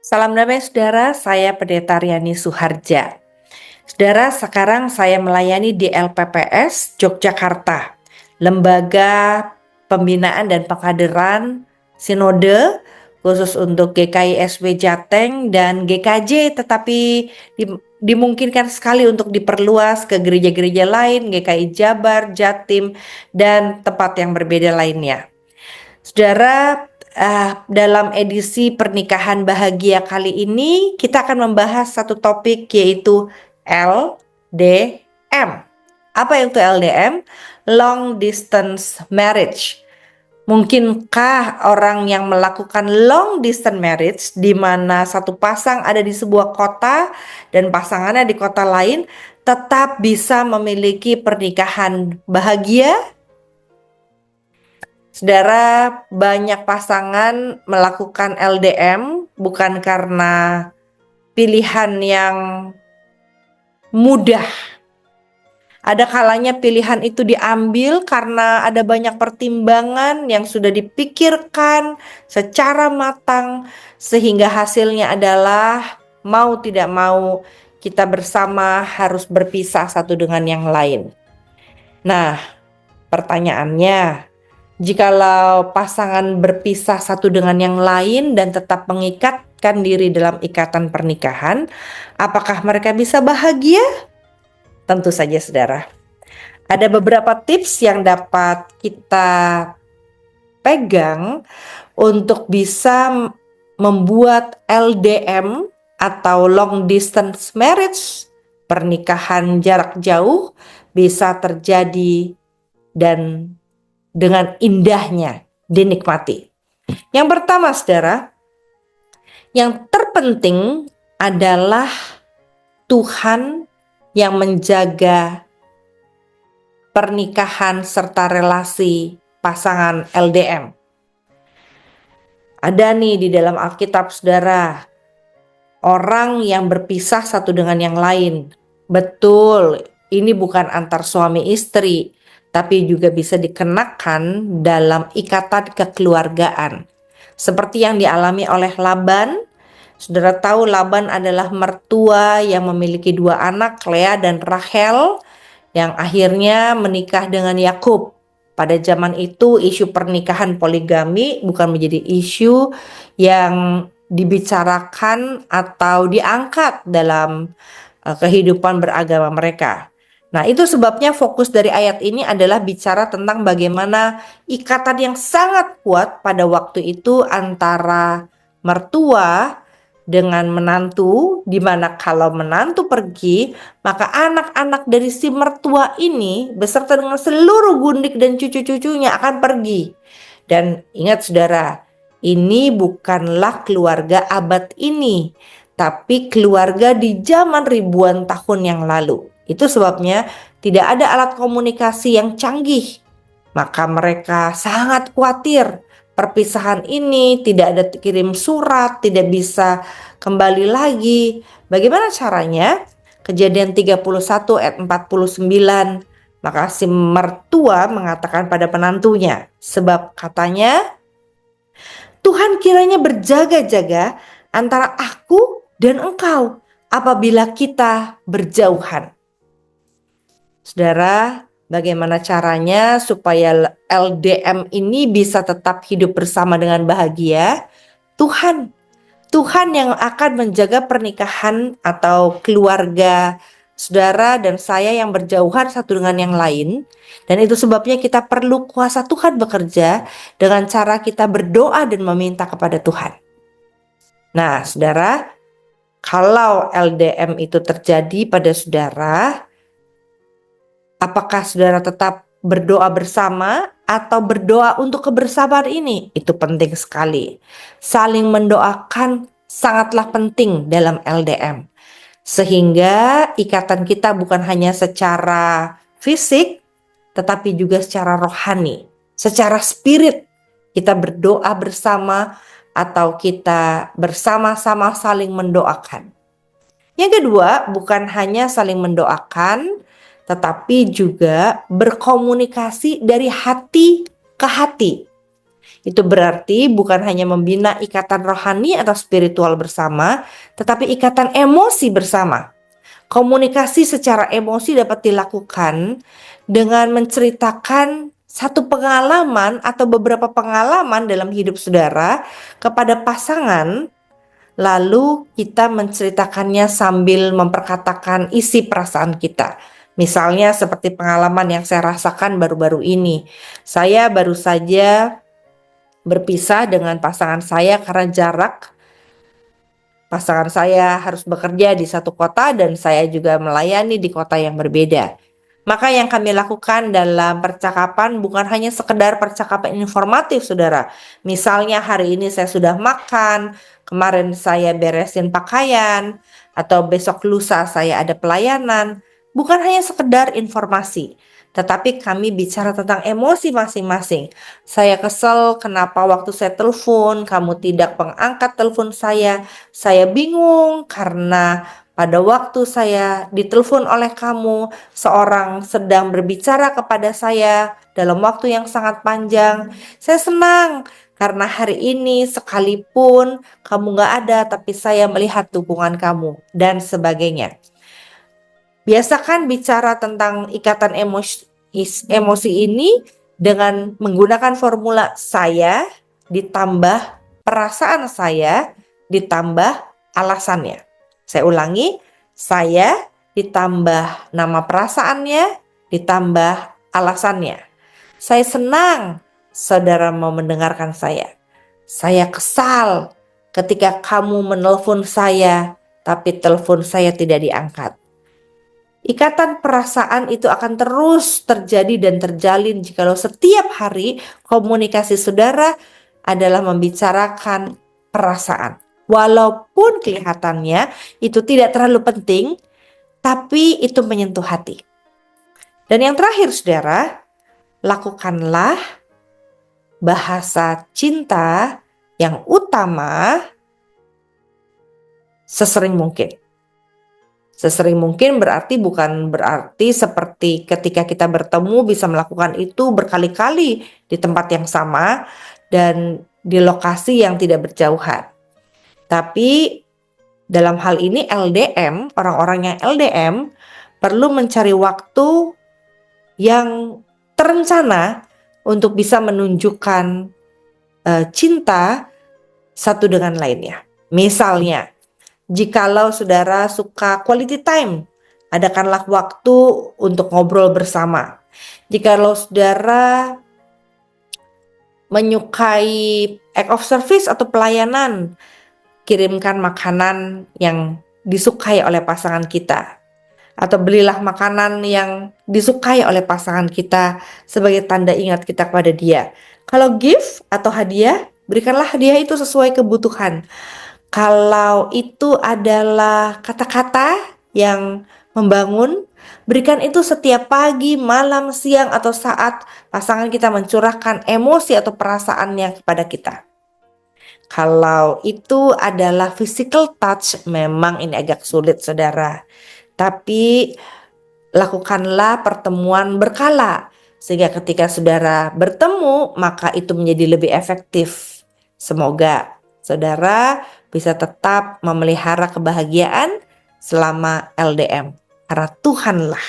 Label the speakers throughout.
Speaker 1: Salam damai saudara, saya Pendeta Riani Suharja. Saudara, sekarang saya melayani di LPPS Yogyakarta, Lembaga Pembinaan dan Pengkaderan Sinode khusus untuk GKI-SW Jateng dan GKJ, tetapi dimungkinkan sekali untuk diperluas ke gereja-gereja lain, GKI Jabar, Jatim, dan tempat yang berbeda lainnya. Saudara, dalam edisi Pernikahan Bahagia kali ini kita akan membahas satu topik, yaitu LDM. Apa itu LDM? Long Distance Marriage. Mungkinkah orang yang melakukan long distance marriage di mana satu pasang ada di sebuah kota dan pasangannya di kota lain tetap bisa memiliki pernikahan bahagia? Saudara, banyak pasangan melakukan LDM bukan karena pilihan yang mudah. Ada kalanya pilihan itu diambil karena ada banyak pertimbangan yang sudah dipikirkan secara matang, sehingga hasilnya adalah mau tidak mau kita bersama harus berpisah satu dengan yang lain. Nah, pertanyaannya, jikalau pasangan berpisah satu dengan yang lain dan tetap mengikatkan diri dalam ikatan pernikahan, apakah mereka bisa bahagia? Tentu saja, saudara. Ada beberapa tips yang dapat kita pegang untuk bisa membuat LDM atau long distance marriage, pernikahan jarak jauh, bisa terjadi dan dengan indahnya dinikmati. Yang pertama, saudara, yang terpenting adalah Tuhan yang menjaga pernikahan serta relasi pasangan LDM. Ada nih di dalam Alkitab, saudara, orang yang berpisah satu dengan yang lain. Betul, ini bukan antar suami istri, tapi juga bisa dikenakan dalam ikatan kekeluargaan. Seperti yang dialami oleh Laban. Saudara tahu Laban adalah mertua yang memiliki dua anak, Lea dan Rachel, yang akhirnya menikah dengan Yakub. Pada zaman itu isu pernikahan poligami bukan menjadi isu yang dibicarakan atau diangkat dalam kehidupan beragama mereka. Nah, itu sebabnya fokus dari ayat ini adalah bicara tentang bagaimana ikatan yang sangat kuat pada waktu itu antara mertua dengan menantu, di mana kalau menantu pergi, maka anak-anak dari si mertua ini beserta dengan seluruh gundik dan cucu-cucunya akan pergi. Dan ingat, saudara, ini bukanlah keluarga abad ini, tapi keluarga di zaman ribuan tahun yang lalu. Itu sebabnya tidak ada alat komunikasi yang canggih. Maka mereka sangat khawatir perpisahan ini, tidak ada kirim surat, tidak bisa kembali lagi. Bagaimana caranya? Kejadian 31 ayat 49. Maka si mertua mengatakan pada penantunya, sebab katanya, Tuhan kiranya berjaga-jaga antara aku dan engkau apabila kita berjauhan. Saudara, bagaimana caranya supaya LDM ini bisa tetap hidup bersama dengan bahagia? Tuhan yang akan menjaga pernikahan atau keluarga saudara dan saya yang berjauhan satu dengan yang lain. Dan itu sebabnya kita perlu kuasa Tuhan bekerja dengan cara kita berdoa dan meminta kepada Tuhan. Nah, saudara, kalau LDM itu terjadi pada saudara, apakah saudara tetap berdoa bersama atau berdoa untuk kebersamaan ini? Itu penting sekali. Saling mendoakan sangatlah penting dalam LDM. Sehingga ikatan kita bukan hanya secara fisik, tetapi juga secara rohani, secara spirit. Kita berdoa bersama atau kita bersama-sama saling mendoakan. Yang kedua, bukan hanya saling mendoakan, tetapi juga berkomunikasi dari hati ke hati. Itu berarti bukan hanya membina ikatan rohani atau spiritual bersama, tetapi ikatan emosi bersama. Komunikasi secara emosi dapat dilakukan dengan menceritakan satu pengalaman atau beberapa pengalaman dalam hidup saudara kepada pasangan, lalu kita menceritakannya sambil memperkatakan isi perasaan kita. Misalnya seperti pengalaman yang saya rasakan baru-baru ini. Saya baru saja berpisah dengan pasangan saya karena jarak. Pasangan saya harus bekerja di satu kota dan saya juga melayani di kota yang berbeda. Maka yang kami lakukan dalam percakapan bukan hanya sekedar percakapan informatif, saudara. Misalnya hari ini saya sudah makan, kemarin saya beresin pakaian, atau besok lusa saya ada pelayanan. Bukan hanya sekedar informasi, tetapi kami bicara tentang emosi masing-masing. Saya kesel kenapa waktu saya telepon, kamu tidak mengangkat telepon saya. Saya bingung karena pada waktu saya ditelepon oleh kamu, seorang sedang berbicara kepada saya dalam waktu yang sangat panjang. Saya senang karena hari ini sekalipun kamu gak ada, tapi saya melihat dukungan kamu dan sebagainya. Biasakan bicara tentang ikatan emosi ini dengan menggunakan formula saya ditambah perasaan saya ditambah alasannya. Saya ulangi, saya ditambah nama perasaannya ditambah alasannya. Saya senang saudara mau mendengarkan saya. Saya kesal ketika kamu menelpon saya tapi telepon saya tidak diangkat. Ikatan perasaan itu akan terus terjadi dan terjalin jikalau setiap hari komunikasi saudara adalah membicarakan perasaan. Walaupun kelihatannya itu tidak terlalu penting, tapi itu menyentuh hati. Dan yang terakhir saudara, lakukanlah bahasa cinta yang utama sesering mungkin. Sesering mungkin bukan berarti seperti ketika kita bertemu bisa melakukan itu berkali-kali di tempat yang sama dan di lokasi yang tidak berjauhan. Tapi dalam hal ini LDM, orang-orang yang LDM perlu mencari waktu yang terencana untuk bisa menunjukkan cinta satu dengan lainnya. Misalnya, jikalau saudara suka quality time, adakanlah waktu untuk ngobrol bersama. Jikalau saudara menyukai act of service atau pelayanan, kirimkan makanan yang disukai oleh pasangan kita. Atau belilah makanan yang disukai oleh pasangan kita sebagai tanda ingat kita kepada dia. Kalau gift atau hadiah, berikanlah hadiah itu sesuai kebutuhan. Kalau itu adalah kata-kata yang membangun, berikan itu setiap pagi, malam, siang, atau saat pasangan kita mencurahkan emosi atau perasaannya kepada kita. Kalau itu adalah physical touch, memang ini agak sulit saudara. Tapi lakukanlah pertemuan berkala, sehingga ketika saudara bertemu, maka itu menjadi lebih efektif. Semoga saudara bisa tetap memelihara kebahagiaan selama LDM. Karena Tuhanlah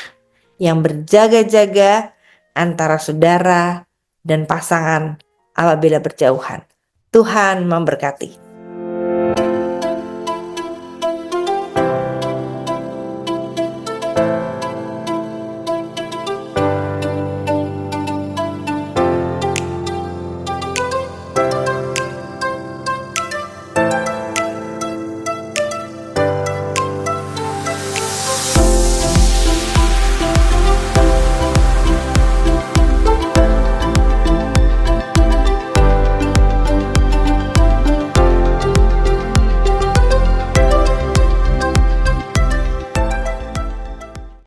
Speaker 1: yang berjaga-jaga antara saudara dan pasangan apabila berjauhan. Tuhan memberkati.